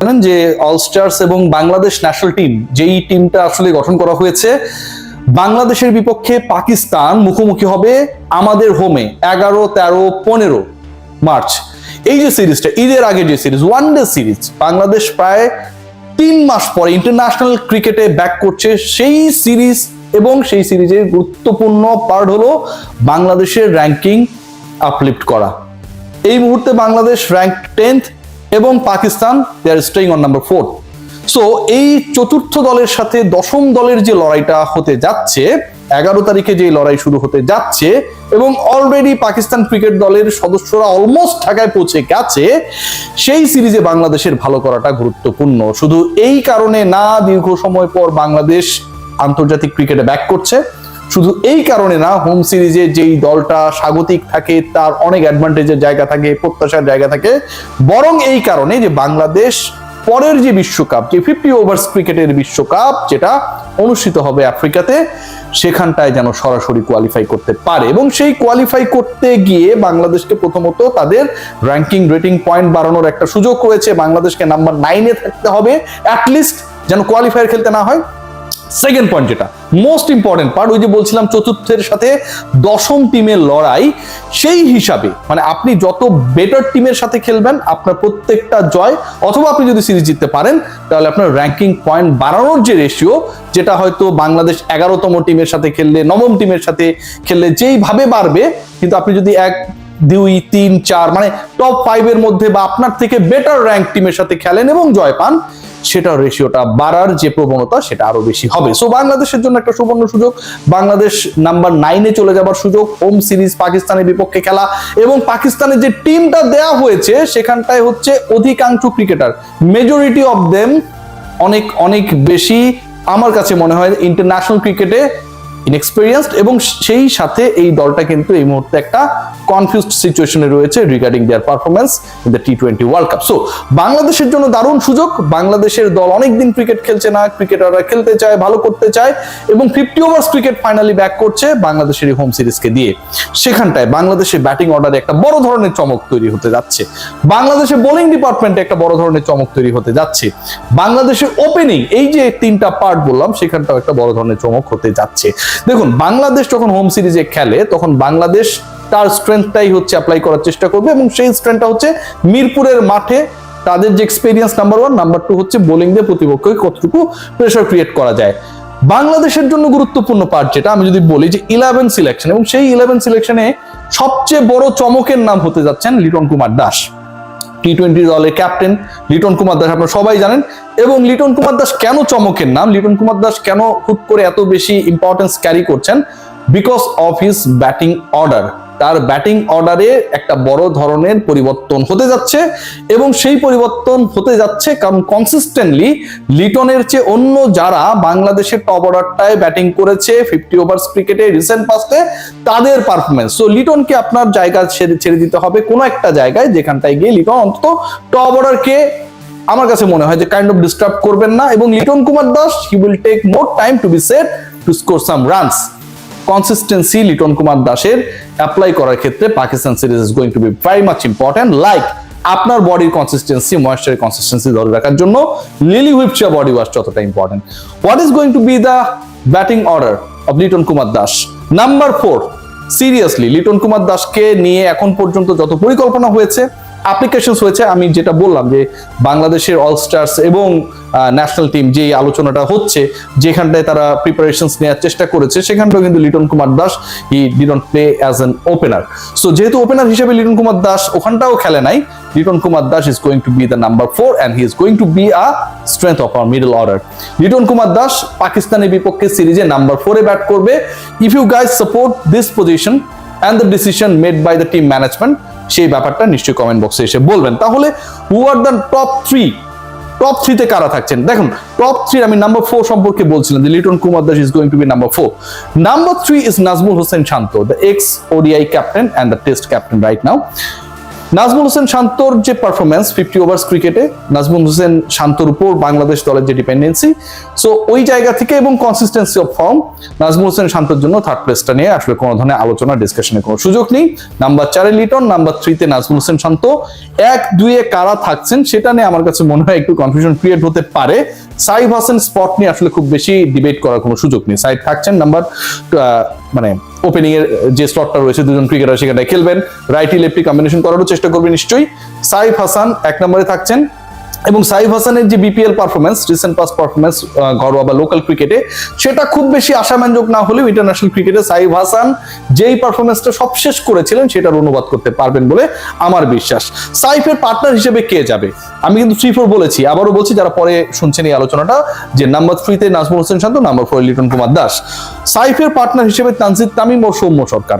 জানেন যে অলস্টার্স এবং বাংলাদেশ ন্যাশনাল টিম, যেই টিমটা আসলে গঠন করা হয়েছে, বাংলাদেশের বিপক্ষে পাকিস্তান মুখোমুখি হবে আমাদের হোমে 11, 13, 15 মার্চ। এই যে সিরিজটা, ঈদের আগে যে সিরিজ, ওয়ানডে সিরিজ, বাংলাদেশ প্রায় 3 মাস পরে ইন্টারন্যাশনাল ক্রিকেটে ব্যাক করছে। সেই সিরিজ এবং সেই সিরিজের গুরুত্বপূর্ণ পার্ট হলো বাংলাদেশের র্যাঙ্কিং আপলিফট করা। এই মুহূর্তে বাংলাদেশ র্যাঙ্ক 10th এবং Pakistan they are staying on number 4। So এই চতুর্থ দলের সাথে দশম দলের যে লড়াইটা হতে যাচ্ছে, 11 তারিখে যে লড়াই শুরু হতে যাচ্ছে, এবং অলরেডি পাকিস্তান ক্রিকেট দলের সদস্যরা অলমোস্ট ঢাকায় পৌঁছে গেছে, সেই সিরিজে বাংলাদেশের ভালো করাটা গুরুত্বপূর্ণ। শুধু এই কারণে না দীর্ঘ সময় পর বাংলাদেশ আন্তর্জাতিক ক্রিকেটে ব্যাক করছে, শুধু এই কারণে না হোম সিরিজে যেই দলটা স্বাগতিক থাকে তার অনেক অ্যাডভান্টেজের জায়গা থাকে, প্রত্যাশার জায়গা থাকে, বরং এই কারণে যে বাংলাদেশ পরের যে বিশ্বকাপ, যে 50 ওভার্স ক্রিকেটের বিশ্বকাপ যেটা অনুষ্ঠিত হবে আফ্রিকাতে, সেখানটায় যেন সরাসরি কোয়ালিফাই করতে পারে। এবং সেই কোয়ালিফাই করতে গিয়ে বাংলাদেশকে প্রথমত তাদের র্যাঙ্কিং রেটিং পয়েন্ট বাড়ানোর একটা সুযোগ রয়েছে। বাংলাদেশকে নাম্বার 9-এ থাকতে হবে অ্যাটলিস্ট, যেন কোয়ালিফায়ার খেলতে না হয়। সেকেন্ড পয়েন্ট, যেটা মোস্ট ইম্পর্টেন্ট পার্ট, ওই যে বলছিলাম চতুর্থের সাথে দশম টিমের লড়াই, সেই হিসাবে মানে আপনি যত বেটার টিমের সাথে খেলবেন, আপনার প্রত্যেকটা জয়, অথবা আপনি যদি সিরিজ জিততে পারেন, তাহলে আপনার র্যাঙ্কিং পয়েন্ট বাড়ানোর যে রেশিও, যেটা হয়তো বাংলাদেশ 11তম টিমের সাথে খেললে, 9ম টিমের সাথে খেললে যেইভাবে বাড়বে, কিন্তু আপনি যদি 1, 2, 3, 4 মানে টপ 5 এর মধ্যে বা আপনার থেকে বেটার র্যাঙ্ক টিমের সাথে খেলেন এবং জয় পান, সেটা রেশিওটা বাড়ার যে প্রবণতা সেটা আরো বেশি হবে। সো বাংলাদেশের জন্য একটা সুবর্ণ সুযোগ, বাংলাদেশ নাম্বার 9-এ চলে যাবার সুযোগ, হোম সিরিজ পাকিস্তানের বিপক্ষে খেলা, এবং পাকিস্তানের যে টিমটা দেয়া হয়েছে সেখানটায় হচ্ছে অধিকাংশ ক্রিকেটার, মেজরিটি অফ দেম অনেক অনেক বেশি আমার কাছে মনে হয় ইন্টারন্যাশনাল ক্রিকেটে ইনএক্সপেরিয়েন্সড, এবং সেই সাথে এই দলটা কিন্তু এই মুহূর্তে একটা কনফিউজড সিচুয়েশনে রয়েছে regarding their performance in the T20 world cup. So বাংলাদেশের জন্য দারুণ সুযোগ। বাংলাদেশের দল অনেকদিন ক্রিকেট খেলছে না, ক্রিকেটাররা খেলতে চায়, ভালো করতে চায়, এবং 50 ওভার্স ক্রিকেট ফাইনালি ব্যাক করছে বাংলাদেশের এই হোম সিরিজকে দিয়ে। সেখানটায় বাংলাদেশের ব্যাটিং অর্ডারে একটা বড় ধরনের চমক তৈরি হতে যাচ্ছে, বাংলাদেশের বোলিং ডিপার্টমেন্টে একটা বড় ধরনের চমক তৈরি হতে যাচ্ছে, বাংলাদেশের ওপেনিং, এই যে 3টা পার্ট বললাম, সেখানটাও একটা বড় ধরনের চমক হতে যাচ্ছে। দেখুন, বাংলাদেশ যখন হোম সিরিজে খেলে তখন বাংলাদেশ তার স্ট্রেংথটাই হচ্ছে অ্যাপ্লাই করার চেষ্টা করবে, এবং সেই স্ট্রেংথটা হচ্ছে মিরপুরের মাঠে তাদের যে এক্সপেরিয়েন্স নাম্বার 1, নাম্বার 2 হচ্ছে বোলিং দিয়ে প্রতিপক্ষকে কতটুকু প্রেসার ক্রিয়েট করা যায়। বাংলাদেশের জন্য গুরুত্বপূর্ণ পার্ট যেটা আমি যদি বলি যে 11 সিলেকশন, এবং সেই 11 সিলেকশনে সবচেয়ে বড় চমকের নাম হতে যাচ্ছেন লিটন কুমার দাস, টি20 দলের ক্যাপ্টেন লিটন কুমার দাস, আপনারা সবাই জানেন। এবং লিটন কুমার দাস কেন চমকের নাম, লিটন কুমার দাস কেন হুট করে এত বেশি ইম্পর্টেন্স ক্যারি করছেন, because of his batting order. তার ব্যাটিং অর্ডারে একটা বড় ধরনের পরিবর্তন হতে যাচ্ছে, এবং সেই পরিবর্তন হতে যাচ্ছে কারণ কনসিস্টেন্টলি লিটনের চেয়ে অন্য যারা বাংলাদেশের টপ অর্ডারটায় ব্যাটিং করেছে 50 ওভার্স ক্রিকেটে রিসেন্ট পাস্টে, তাদের পারফরমেন্স। সো লিটনকে আপনার জায়গা ছেড়ে দিতে হবে কোনো একটা জায়গায়, যেখানটায় গিয়ে লিটন অন্তত টপ অর্ডারকে আমার কাছে মনে হয় যে কাইন্ড অফ ডিস্টার্ব করবেন না, এবং Liton Kumar Das he will take more time to be set to score some runs. Consistency Liton Kumar দাসের অ্যাপ্লাই করার ক্ষেত্রে Pakistan series is going to be very much important. Like আপনার বডির কনসিস্টেন্সি, ময়েশ্চারের কনসিস্টেন্সি ধরে রাখার জন্য লিলি হুইপচার বডি ওয়াশ যতটা important. What is going to be the batting order of Liton Kumar Das? Number 4, seriously Liton Kumar দাসকে নিয়ে এখন পর্যন্ত যত পরিকল্পনা হয়েছে, অ্যাপ্লিকেশনস হয়েছে, আমি যেটা বললাম যে বাংলাদেশের অলস্টার্স এবং ন্যাশনাল টিম যে আলোচনাটা হচ্ছে, যেখানটায় তারা প্রিপারেশনস নেওয়ার চেষ্টা করেছে, সেখানটাও কিন্তু Liton Kumar Das he didn't play as an opener. So যেহেতু ওপেনার হিসেবে লিটন কুমার দাস ওখানটাও খেলে নাই, Liton Kumar Das is going to be the number 4 and he is going to be a strength of our middle order. Liton Kumar Das পাকিস্তানের বিপক্ষে সিরিজে নাম্বার 4-এ ব্যাট করবে। If you guys support this position and the decision made by the team management, সেই ব্যাপারটা নিশ্চয়ই comment বক্সে এসে বলবেন। তাহলে হু আর দ্য টপ 3? টপ 3-তে কারা থাকছেন? দেখুন, টপ 3 আমি নাম্বার 4 সম্পর্কে বলছিলাম যে Liton Kumar Das is going to be number 4। Number 3 is Nazmul Hossain Shanto, the ex ODI captain and the test captain right now. Nazmul Hossain শান্তর যে পারফরমেন্স 50 ওভার্স ক্রিকেটে, নাজমুল হোসেন শান্তর উপর বাংলাদেশ দলের যে ডিপেন্ডেন্সি, সো ওই জায়গা থেকে এবং consistency of form, Nazmul Hossain শান্তর জন্য থার্ড প্লেসটা নিয়ে আসলে কোনো ধরনের আলোচনা ডিসকাশনের কোনো সুযোগ নেই। নাম্বার 4-এ লিটন, নাম্বার 3-তে নাজমুল হোসেন শান্ত। 1-2-এ কারা থাকছেন সেটা নিয়ে আমার কাছে মনে হয় একটু কনফিউশন ক্রিয়েট হতে পারে। সাইফ হাসান স্পট নিয়ে আসলে খুব বেশি ডিবেট করার কোনো সুযোগ নেই। সাইফ থাকছেন নাম্বার মানে ওপেনিং এর যে স্লটটা রয়েছে, দুজন ক্রিকেটার সেখানে খেলবেন, রাইটি লেফটি কম্বিনেশন করারও চেষ্টা করবে নিশ্চয়ই। সাইফ হাসান 1 নম্বরে থাকছেন, এবং সাইফ হাসানের যে BPL performance, recent pass performance ঘরোয়া বা লোকাল ক্রিকেটে, সেটা খুব বেশি আশাব্যঞ্জক না হলেও ইন্টারন্যাশনাল ক্রিকেটে সাইফ হাসান যেই পারফরমেন্সটা সবশেষ করেছিলেন সেটার অনুবাদ করতে পারবেন বলে আমার বিশ্বাস। সাইফের পার্টনার হিসেবে কে যাবে? আমি কিন্তু 3-4 বলেছি, আবারও বলছি যারা পরে শুনছেন এই আলোচনাটা, যে নাম্বার 3-তে নাজমুল হোসেন শান্ত, নাম্বার 4-এ লিটন কুমার দাস। সাইফের পার্টনার হিসেবে তানজিদ তামিম ও Soumya Sarkar.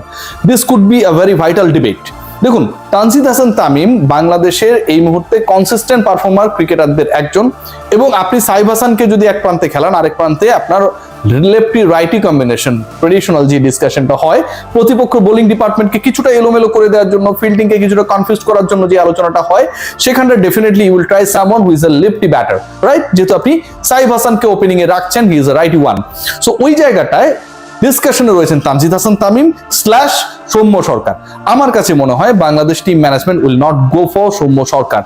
This could be a very vital debate. দেখুন, তানজিদ হাসান তামিম বাংলাদেশের এই মুহূর্তে কনসিস্টেন্ট পারফর্মার ক্রিকেটারদের একজন, এবং আপনি সাইফ হাসানকে যদি এক প্রান্তে খেলান, আরেক প্রান্তে আপনার লেফটি রাইটি কম্বিনেশন, ট্রেডিশনাল যে ডিসকাশনটা হয়, প্রতিপক্ষ বোলিং ডিপার্টমেন্টকে কিছুটা এলোমেলো করে দেওয়ার জন্য, ফিল্ডিংকে কিছুটা কনফিউজ করার জন্য যে আলোচনাটা হয়, সেখানটা definitely you will try someone who is a lefty batter, right? যেহেতু আপনি সাইফ হাসানকে ওপেনিং এ রাখছেন, he is a righty one. So ওই জায়গাটায় ডিসকাশনে রয়েছেন তানজিদ হাসান তামিম / সৌম্য সরকার। আমার কাছে মনে হয় Bangladesh team management will not go for Soumya Sarkar.